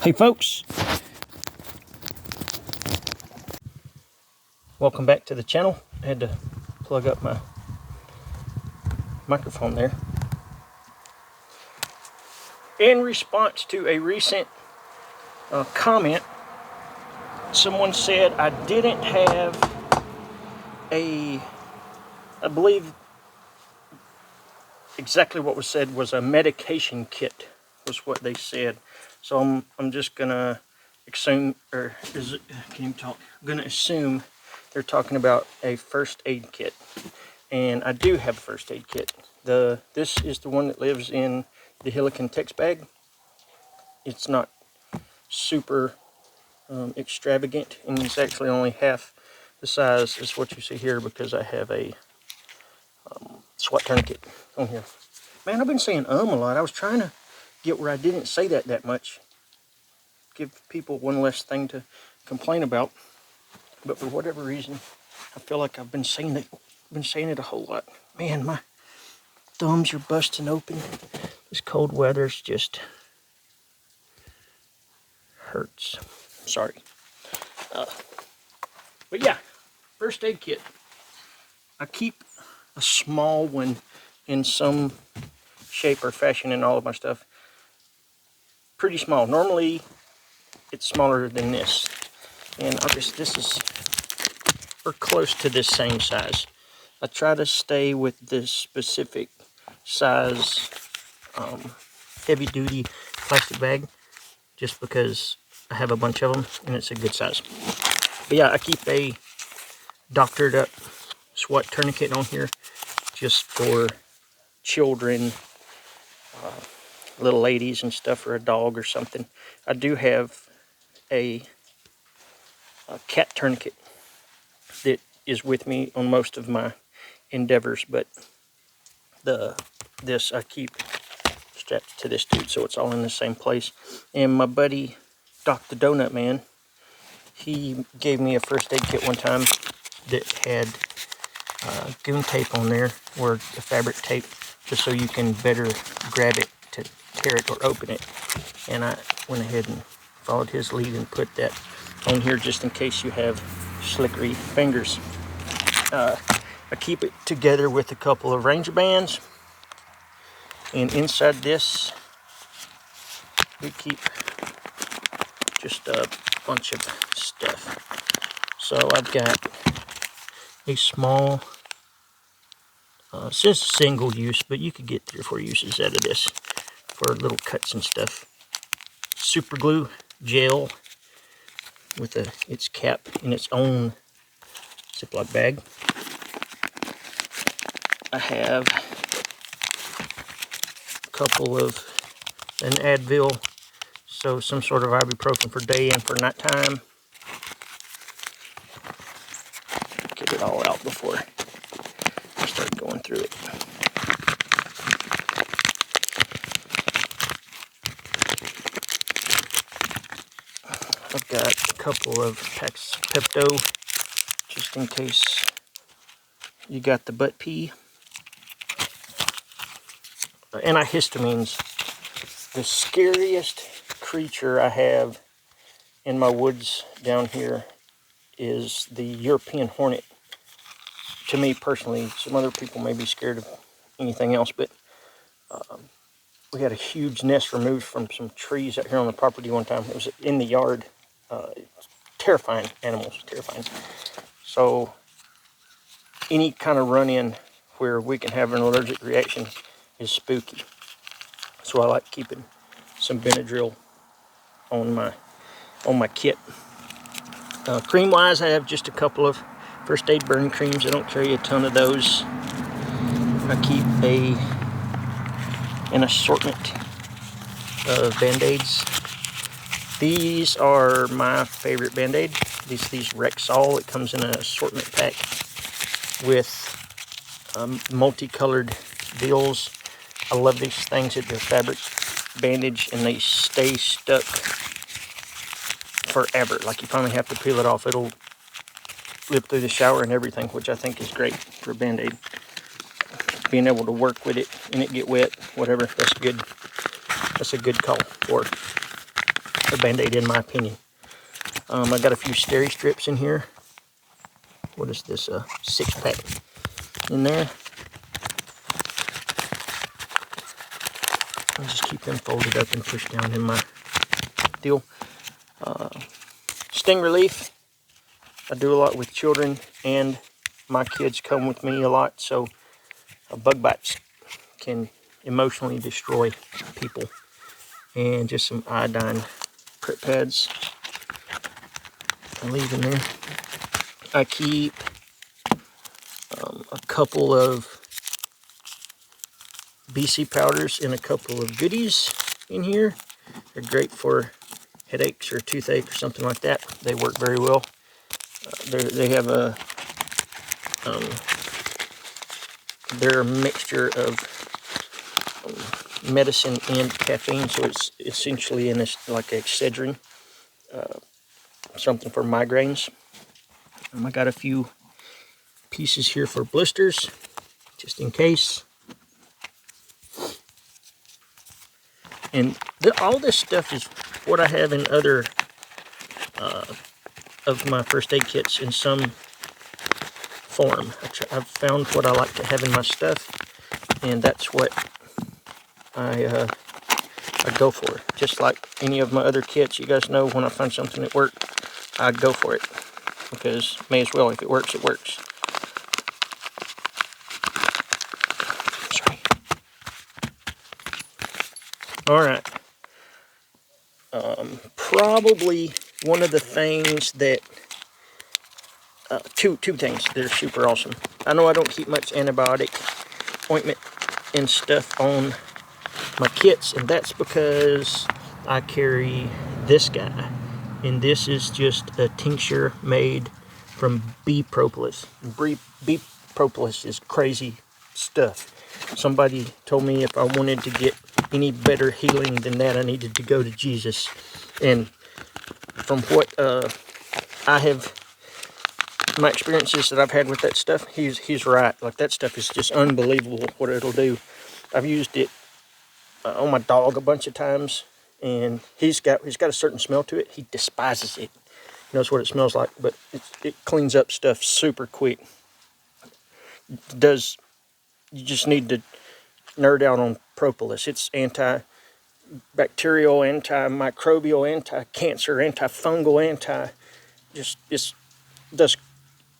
Hey folks, welcome back to the channel. I had to plug up my microphone there. In response to a recent comment, someone said I didn't have I believe exactly what was said was a medication kit was what they said. So I'm just gonna assume, or is it, can you talk? I'm gonna assume they're talking about a first aid kit, and I do have a first aid kit. This is the one that lives in the Helicon text bag. It's not super extravagant, and it's actually only half the size as what you see here because I have a SWAT tourniquet on here. Man, I've been saying a lot. I was trying to get where I didn't say that much. Give people one less thing to complain about. But for whatever reason, I feel like I've been saying it a whole lot. Man, my thumbs are busting open. This cold weather's just hurts. Sorry. But yeah, first aid kit. I keep a small one in some shape or fashion in all of my stuff. Pretty small. Normally, it's smaller than this. And we're close to this same size. I try to stay with this specific size heavy duty plastic bag just because I have a bunch of them and it's a good size. But yeah, I keep a doctored up SWAT tourniquet on here just for children, little ladies and stuff, or a dog or something. I do have a cat tourniquet that is with me on most of my endeavors, but this I keep strapped to this dude, so it's all in the same place. And my buddy Doc the Donut Man, he gave me a first aid kit one time that had goon tape on there, or the fabric tape, just so you can better grab it to tear it or open it. And I went ahead and followed his lead and put that on here just in case you have slickery fingers. I keep it together with a couple of Ranger bands, and inside this we keep just a bunch of stuff. So I've got a small, it says single use, but you could get 3 or 4 uses out of this for little cuts and stuff. Super glue gel with its cap in its own ziploc bag. I have a couple of an Advil, so some sort of ibuprofen for day and for nighttime. Get it all out before I start going through it. I've got a couple of packs of Pepto, just in case you got the butt pee. Antihistamines. The scariest creature I have in my woods down here is the European hornet. To me personally, some other people may be scared of anything else, but we had a huge nest removed from some trees out here on the property one time. It was in the yard. Terrifying animals, terrifying. So any kind of run-in where we can have an allergic reaction is spooky. So I like keeping some Benadryl on my kit. Cream wise, I have just a couple of first aid burn creams. I don't carry a ton of those. I keep an assortment of band-aids. These are my favorite band-aid. These Rexall. It comes in an assortment pack with multicolored deals. I love these things. They're fabric bandage and they stay stuck forever. Like you finally have to peel it off, it'll slip through the shower and everything, which I think is great for a band-aid. Being able to work with it and it get wet, whatever, that's good. That's a good call for a Band-Aid in my opinion. I got a few steri strips in here. What is this? 6-pack in there. I'll just keep them folded up and pushed down in my deal. Sting relief. I do a lot with children, and my kids come with me a lot, so bug bites can emotionally destroy people. And just some iodine prep pads I leave in there. I keep a couple of BC powders and a couple of goodies in here. They're great for headaches or toothache or something like that. They work very well. They have a they're a mixture of medicine and caffeine, so it's essentially in this like Excedrin, something for migraines. I got a few pieces here for blisters, just in case. And all this stuff is what I have in other of my first aid kits in some form. I've found what I like to have in my stuff, and that's what I go for. Just like any of my other kits, you guys know when I find something that works, I go for it. Because may as well, if it works, it works. Sorry. Alright. Probably one of the things that two things that are super awesome. I know I don't keep much antibiotic ointment and stuff on my kits, and that's because I carry this guy, and this is just a tincture made from bee propolis. Bee propolis is crazy stuff. Somebody told me if I wanted to get any better healing than that, I needed to go to Jesus. And from what I have, my experiences that I've had with that stuff, he's right. Like, that stuff is just unbelievable what it'll do. I've used it on my dog a bunch of times, and he's got a certain smell to it. He despises it. He knows what it smells like, but it cleans up stuff super quick. You just need to nerd out on propolis. It's antibacterial, antimicrobial, anti-cancer, antifungal, just does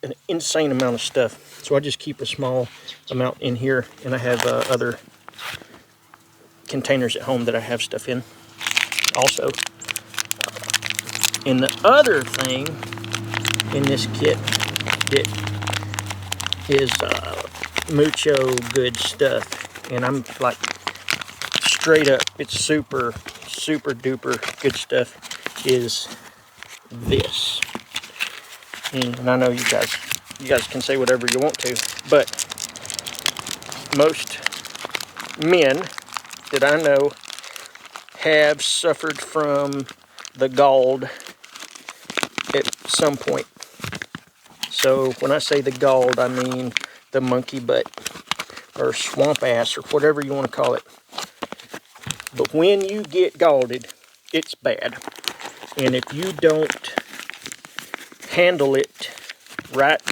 an insane amount of stuff. So I just keep a small amount in here, and I have other containers at home that I have stuff in also. And the other thing in this kit that is mucho good stuff, and I'm like straight up, it's super duper good stuff, is this. And I know you guys can say whatever you want to, but most men that I know have suffered from the galled at some point. So when I say the galled, I mean the monkey butt or swamp ass or whatever you want to call it. But when you get galled, it's bad. And if you don't handle it right,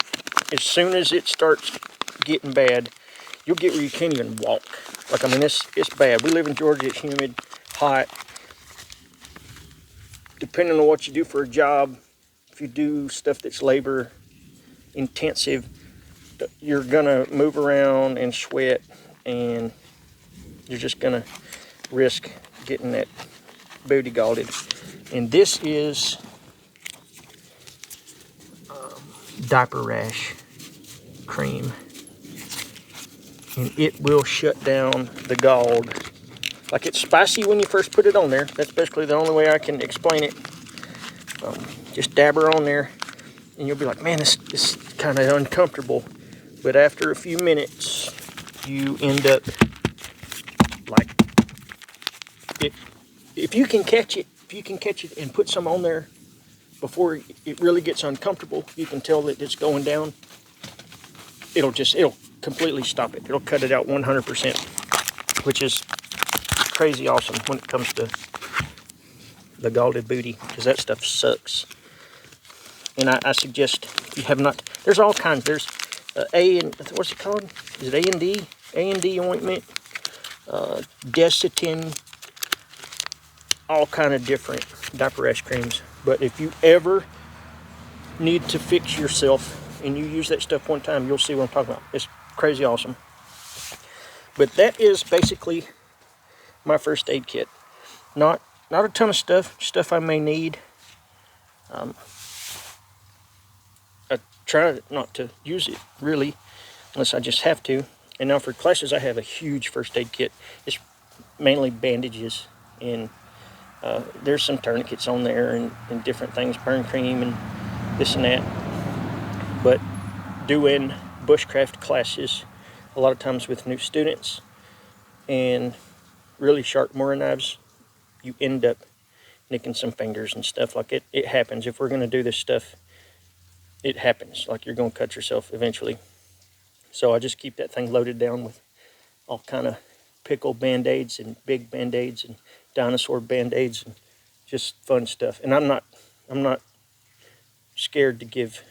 as soon as it starts getting bad, you'll get where you can't even walk. Like, I mean, it's bad. We live in Georgia. It's humid, hot. Depending on what you do for a job, if you do stuff that's labor intensive, you're gonna move around and sweat, and you're just gonna risk getting that booty galled. And this is diaper rash cream, and it will shut down the galled. Like, it's spicy when you first put it on there. That's basically the only way I can explain it. Just dab her on there, and you'll be like, man, this is kind of uncomfortable. But after a few minutes, you end up like it. If you can catch it, and put some on there before it really gets uncomfortable, you can tell that it's going down. It'll completely stop it. It'll cut it out 100%, which is crazy awesome when it comes to the galded booty, because that stuff sucks. And I suggest, if you have not, there's all kinds. There's A and, what's it called? Is it A&D? A&D ointment, Desitin, all kind of different diaper rash creams. But if you ever need to fix yourself and you use that stuff one time, you'll see what I'm talking about. It's crazy awesome. But that is basically my first aid kit. Not a ton of stuff I may need. I try not to use it really unless I just have to. And now for classes, I have a huge first aid kit. It's mainly bandages, and there's some tourniquets on there and different things, burn cream and this and that. But doing bushcraft classes, a lot of times with new students and really sharp Mora knives, you end up nicking some fingers and stuff. Like it happens. If we're going to do this stuff, it happens. Like you're going to cut yourself eventually. So I just keep that thing loaded down with all kind of pickle band-aids and big band-aids and dinosaur band-aids and just fun stuff. And I'm not scared to give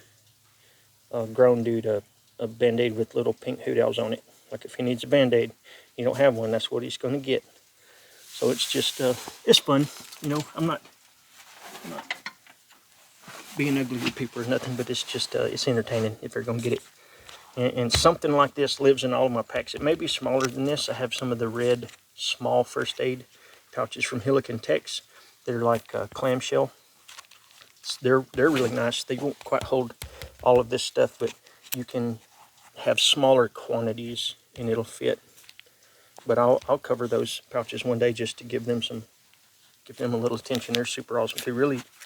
a grown dude a band-aid with little pink hoot owls on it. Like if he needs a band-aid, you don't have one, that's what he's going to get. So it's just it's fun, you know. I'm not being ugly with people or nothing, but it's just it's entertaining if they're going to get it. And something like this lives in all of my packs. It may be smaller than this. I have some of the red small first aid pouches from Helicon Tex. They're like clamshell. They're really nice. They won't quite hold all of this stuff, but you can have smaller quantities and it'll fit. But I'll cover those pouches one day just to give them a little attention. They're super awesome.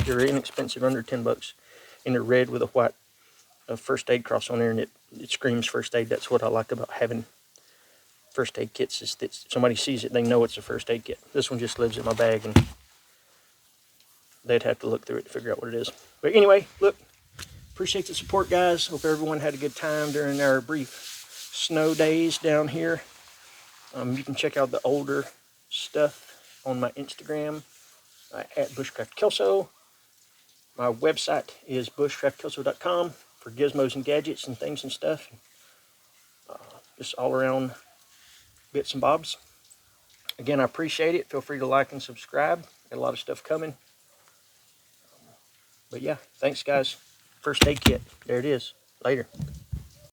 They're inexpensive, under 10 bucks, and they're red with a white first aid cross on there, and it screams first aid. That's what I like about having first aid kits, is that somebody sees it, they know it's a first aid kit. This one just lives in my bag, and they'd have to look through it to figure out what it is. But anyway, look, appreciate the support, guys. Hope everyone had a good time during our brief snow days down here. You can check out the older stuff on my Instagram at Bushcraft Kelso. My website is bushcraftkelso.com for gizmos and gadgets and things and stuff. Just all around bits and bobs. Again, I appreciate it. Feel free to like and subscribe. Got a lot of stuff coming. But yeah, thanks guys. First aid kit. There it is. Later.